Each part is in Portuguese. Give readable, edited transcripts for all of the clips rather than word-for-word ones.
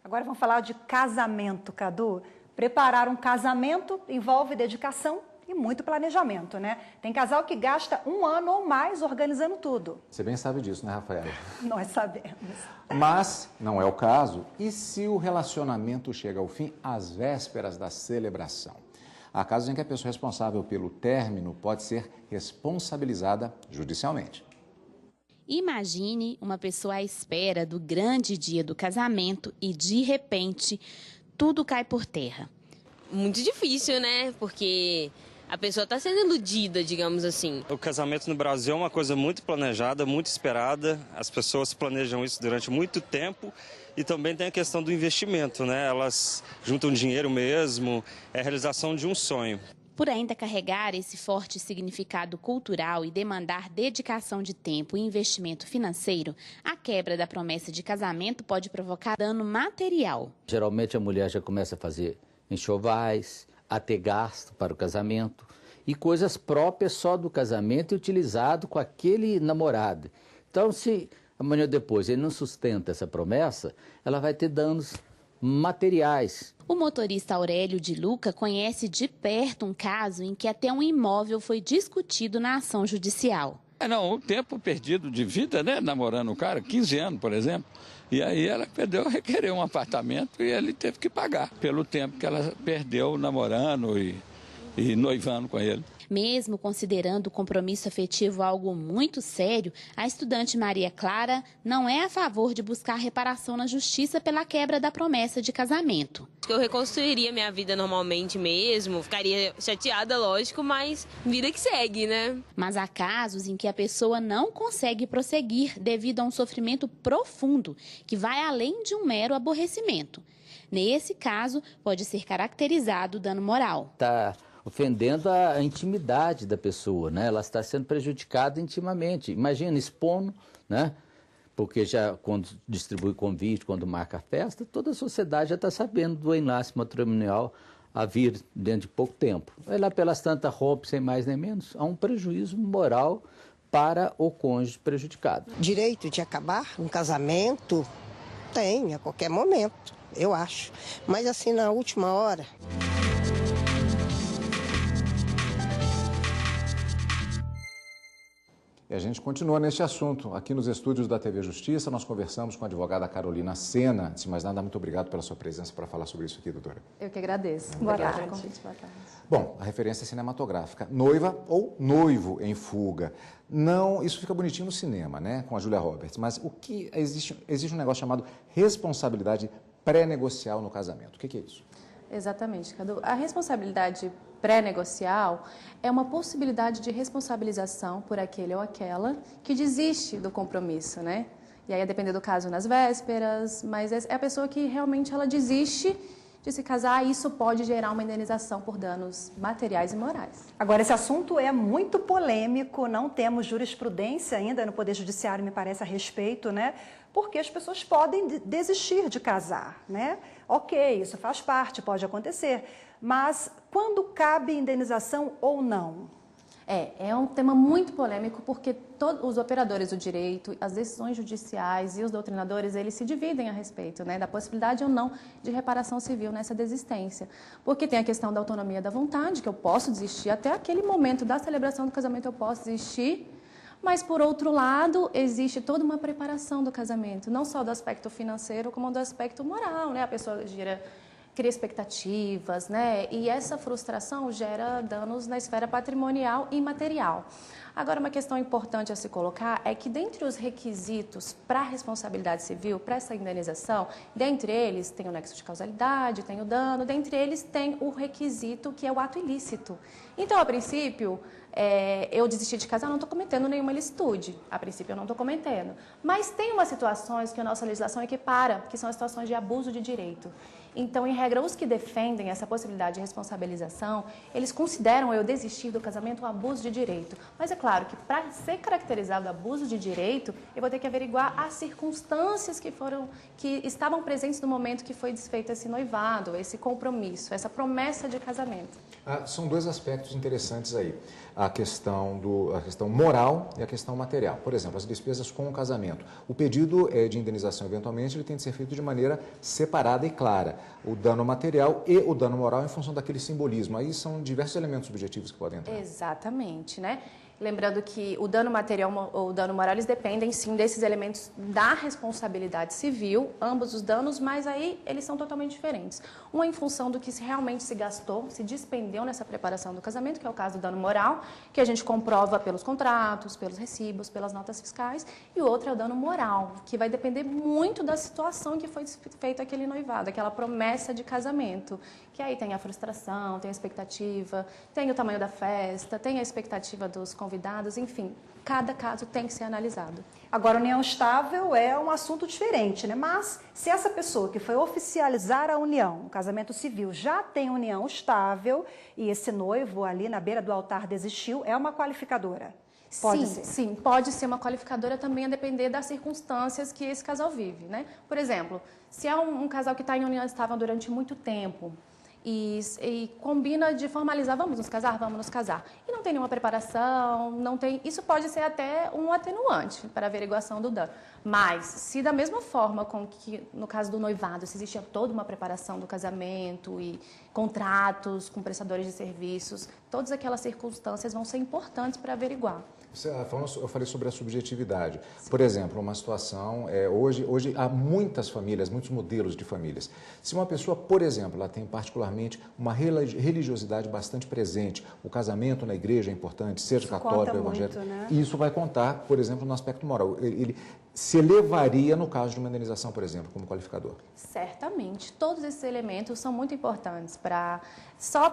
Agora vamos falar de casamento, Cadu. Preparar um casamento envolve dedicação e muito planejamento, né? Tem casal que gasta 1 ano ou mais organizando tudo. Você bem sabe disso, né, Rafaela? Nós sabemos. Mas não é o caso. E se o relacionamento chega ao fim às vésperas da celebração? Há casos em que a pessoa responsável pelo término pode ser responsabilizada judicialmente. Imagine uma pessoa à espera do grande dia do casamento e, de repente, tudo cai por terra. Muito difícil, né? Porque a pessoa está sendo iludida, digamos assim. O casamento no Brasil é uma coisa muito planejada, muito esperada. As pessoas planejam isso durante muito tempo. E também tem a questão do investimento, né? Elas juntam dinheiro mesmo, é a realização de um sonho. Por ainda carregar esse forte significado cultural e demandar dedicação de tempo e investimento financeiro, a quebra da promessa de casamento pode provocar dano material. Geralmente a mulher já começa a fazer enxovais, a ter gasto para o casamento e coisas próprias só do casamento e utilizado com aquele namorado. Então, se amanhã ou depois ele não sustenta essa promessa, ela vai ter danos materiais. O motorista Aurélio de Luca conhece de perto um caso em que até um imóvel foi discutido na ação judicial. O tempo perdido de vida, né, namorando o cara, 15 anos, por exemplo. E aí ela requereu um apartamento e ele teve que pagar pelo tempo que ela perdeu namorando e noivando com ele. Mesmo considerando o compromisso afetivo algo muito sério, a estudante Maria Clara não é a favor de buscar reparação na justiça pela quebra da promessa de casamento. Eu reconstruiria minha vida normalmente mesmo, ficaria chateada, lógico, mas vida que segue, né? Mas há casos em que a pessoa não consegue prosseguir devido a um sofrimento profundo, que vai além de um mero aborrecimento. Nesse caso, pode ser caracterizado o dano moral. Ofendendo a intimidade da pessoa, né? Ela está sendo prejudicada intimamente. Imagina, expondo, né? Porque já quando distribui convite, quando marca a festa, toda a sociedade já está sabendo do enlace matrimonial a vir dentro de pouco tempo. Aí lá pelas tantas rompe, sem mais nem menos, há um prejuízo moral para o cônjuge prejudicado. Direito de acabar um casamento tem a qualquer momento, eu acho. Mas assim, na última hora... E a gente continua neste assunto. Aqui nos estúdios da TV Justiça, nós conversamos com a advogada Carolina Sena. Antes de mais nada, muito obrigado pela sua presença para falar sobre isso aqui, doutora. Eu que agradeço. Boa Obrigada tarde. pelo convite. Boa tarde. Bom, a referência cinematográfica. Noiva ou noivo em fuga. Não, isso fica bonitinho no cinema, né? Com a Julia Roberts. Mas o que existe um negócio chamado responsabilidade pré-negocial no casamento. O que é isso? Exatamente, Cadu. A responsabilidade pré-negocial é uma possibilidade de responsabilização por aquele ou aquela que desiste do compromisso, né? E aí, a depender do caso, nas vésperas, mas é a pessoa que realmente ela desiste de se casar e isso pode gerar uma indenização por danos materiais e morais. Agora, esse assunto é muito polêmico, não temos jurisprudência ainda no Poder Judiciário, me parece, a respeito, né? Porque as pessoas podem desistir de casar, né? Ok, isso faz parte, pode acontecer, mas quando cabe indenização ou não? É um tema muito polêmico porque todos os operadores do direito, as decisões judiciais e os doutrinadores, eles se dividem a respeito, né, da possibilidade ou não de reparação civil nessa desistência. Porque tem a questão da autonomia da vontade, que eu posso desistir, até aquele momento da celebração do casamento eu posso desistir, mas, por outro lado, existe toda uma preparação do casamento, não só do aspecto financeiro, como do aspecto moral, né? A pessoa cria expectativas, né? E essa frustração gera danos na esfera patrimonial e material. Agora, uma questão importante a se colocar é que, dentre os requisitos para a responsabilidade civil, para essa indenização, dentre eles tem o nexo de causalidade, tem o dano, dentre eles tem o requisito que é o ato ilícito. Então, a princípio, eu desisti de casar, não estou cometendo nenhuma ilicitude. A princípio, eu não estou cometendo. Mas tem umas situações que a nossa legislação equipara, que são as situações de abuso de direito. Então, em regra, os que defendem essa possibilidade de responsabilização, eles consideram eu desistir do casamento um abuso de direito. Mas é claro que para ser caracterizado abuso de direito, eu vou ter que averiguar as circunstâncias que estavam presentes no momento que foi desfeito esse noivado, esse compromisso, essa promessa de casamento. São dois aspectos interessantes aí. a questão moral e a questão material. Por exemplo, as despesas com o casamento. O pedido de indenização, eventualmente, ele tem de ser feito de maneira separada e clara. O dano material e o dano moral em função daquele simbolismo. Aí são diversos elementos subjetivos que podem entrar. Exatamente, né? Lembrando que o dano material ou o dano moral, eles dependem, sim, desses elementos da responsabilidade civil, ambos os danos, mas aí eles são totalmente diferentes. Um em função do que realmente se gastou, se despendeu nessa preparação do casamento, que é o caso do dano moral, que a gente comprova pelos contratos, pelos recibos, pelas notas fiscais, e o outro é o dano moral, que vai depender muito da situação que foi feito aquele noivado, aquela promessa de casamento, que aí tem a frustração, tem a expectativa, tem o tamanho da festa, tem a expectativa dos convidados, enfim, cada caso tem que ser analisado. Agora, união estável é um assunto diferente, né? Mas se essa pessoa que foi oficializar a união, o casamento civil, já tem união estável e esse noivo ali na beira do altar desistiu, é uma qualificadora? Pode ser. Sim, pode ser uma qualificadora também a depender das circunstâncias que esse casal vive, né? Por exemplo, se é um casal que está em união estável durante muito tempo, e combina de formalizar, vamos nos casar, e não tem nenhuma preparação, isso pode ser até um atenuante para a averiguação do dano. Mas, se da mesma forma com que, no caso do noivado, se existia toda uma preparação do casamento e contratos com prestadores de serviços, todas aquelas circunstâncias vão ser importantes para averiguar. Eu falei sobre a subjetividade. Por exemplo, uma situação, hoje há muitas famílias, muitos modelos de famílias. Se uma pessoa, por exemplo, ela tem particularmente uma religiosidade bastante presente, o casamento na igreja é importante, seja católico ou evangélico, né? Isso vai contar, por exemplo, no aspecto moral. Ele se elevaria no caso de uma indenização, por exemplo, como qualificador. Certamente. Todos esses elementos são muito importantes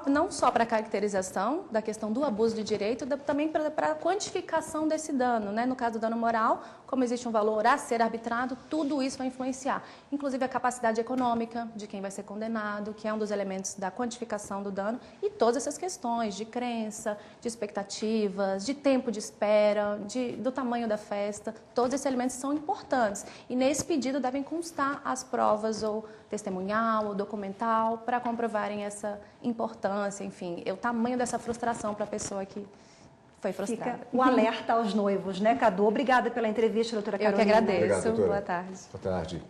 não só para a caracterização da questão do abuso de direito, também para a quantificação desse dano, né? No caso do dano moral, como existe um valor a ser arbitrado, tudo isso vai influenciar. Inclusive a capacidade econômica de quem vai ser condenado, que é um dos elementos da quantificação do dano, e todas essas questões de crença, de expectativas, de tempo de espera, do tamanho da festa, todos esses elementos são importantes. E nesse pedido devem constar as provas ou testemunhal ou documental para comprovarem essa importância, enfim, o tamanho dessa frustração para a pessoa que foi frustrada. Fica o alerta aos noivos, né, Cadu? Obrigada pela entrevista, doutora Carolina. Eu que agradeço. Obrigado, doutora. Boa tarde. Boa tarde.